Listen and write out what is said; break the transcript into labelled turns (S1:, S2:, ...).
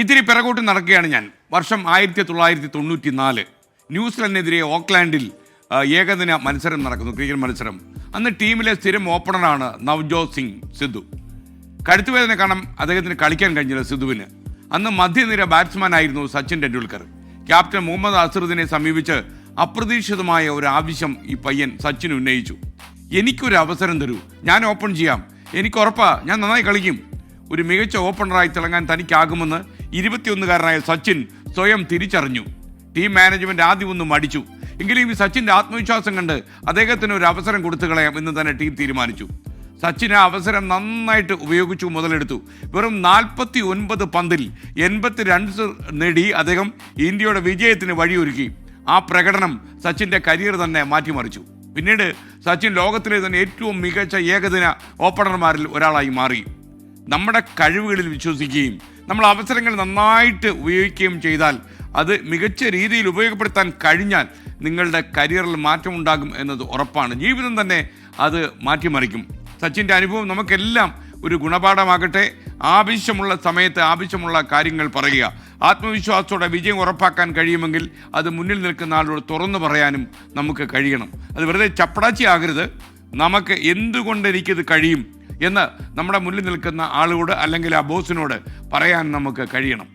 S1: ഇത്തിരി പിറകോട്ട് നടക്കുകയാണ് ഞാൻ. വർഷം 1994 ന്യൂസിലൻഡിനെതിരെ ഓക്ലാൻഡിൽ ഏകദിന മത്സരം നടക്കുന്നു, ക്രിക്കറ്റ് മത്സരം. അന്ന് ടീമിലെ സ്ഥിരം ഓപ്പണറാണ് നവ്ജോത് സിംഗ് സിദ്ധു. കഴുത്തുവേദന കാരണം അദ്ദേഹത്തിന് കളിക്കാൻ കഴിഞ്ഞില്ല സിദ്ധുവിന്. അന്ന് മധ്യനിര ബാറ്റ്സ്മാനായിരുന്നു സച്ചിൻ ടെണ്ടുൽക്കർ. ക്യാപ്റ്റൻ മുഹമ്മദ് അസറുദ്ദീനെ സമീപിച്ച് അപ്രതീക്ഷിതമായ ഒരു ആവശ്യം ഈ പയ്യൻ സച്ചിൻ ഉന്നയിച്ചു. എനിക്കൊരു അവസരം തരൂ, ഞാൻ ഓപ്പൺ ചെയ്യാം, എനിക്ക് ഉറപ്പാ, ഞാൻ നന്നായി കളിക്കും. ഒരു മികച്ച ഓപ്പണറായി തിളങ്ങാൻ തനിക്കാകുമെന്ന് 21-കാരനായ സച്ചിൻ സ്വയം തിരിച്ചറിഞ്ഞു. ടീം മാനേജ്മെന്റ് ആദ്യം ഒന്ന് മടിച്ചു. എങ്കിലും ഈ സച്ചിൻ്റെ ആത്മവിശ്വാസം കണ്ട് അദ്ദേഹത്തിന് ഒരു അവസരം കൊടുത്തു കളയാം എന്ന് തന്നെ ടീം തീരുമാനിച്ചു. സച്ചിൻ ആ അവസരം നന്നായിട്ട് ഉപയോഗിച്ചു, മുതലെടുത്തു. വെറും 49 പന്തിൽ 80 റൺസ് നേടി അദ്ദേഹം ഇന്ത്യയുടെ വിജയത്തിന് വഴിയൊരുക്കി. ആ പ്രകടനം സച്ചിൻ്റെ കരിയർ തന്നെ മാറ്റിമറിച്ചു. പിന്നീട് സച്ചിൻ ലോകത്തിലെ തന്നെ ഏറ്റവും മികച്ച ഏകദിന ഓപ്പണർമാരിൽ ഒരാളായി മാറി. നമ്മുടെ കഴിവുകളിൽ വിശ്വസിക്കുകയും നമ്മൾ അവസരങ്ങൾ നന്നായിട്ട് ഉപയോഗിക്കുകയും ചെയ്താൽ, അത് മികച്ച രീതിയിൽ ഉപയോഗപ്പെടുത്താൻ കഴിഞ്ഞാൽ നിങ്ങളുടെ കരിയറിൽ മാറ്റമുണ്ടാകും എന്നത് ഉറപ്പാണ്. ജീവിതം തന്നെ അത് മാറ്റിമറിക്കും. സച്ചിൻ്റെ അനുഭവം നമുക്കെല്ലാം ഒരു ഗുണപാഠമാകട്ടെ. ആവശ്യമുള്ള സമയത്ത് ആവശ്യമുള്ള കാര്യങ്ങൾ പറയുക. ആത്മവിശ്വാസത്തോടെ വിജയം ഉറപ്പാക്കാൻ കഴിയുമെങ്കിൽ അത് മുന്നിൽ നിൽക്കുന്ന ആളോട് തുറന്നു പറയാനും നമുക്ക് കഴിയണം. അത് വെറുതെ ചപ്പടാച്ചി ആകരുത്. നമുക്ക് എന്തുകൊണ്ട് എനിക്കിത് കഴിയും എന്ന് നമ്മുടെ മുന്നിൽ നിൽക്കുന്ന ആളോട് അല്ലെങ്കിൽ ആ ബോസിനോട് പറയാൻ നമുക്ക് കഴിയണം.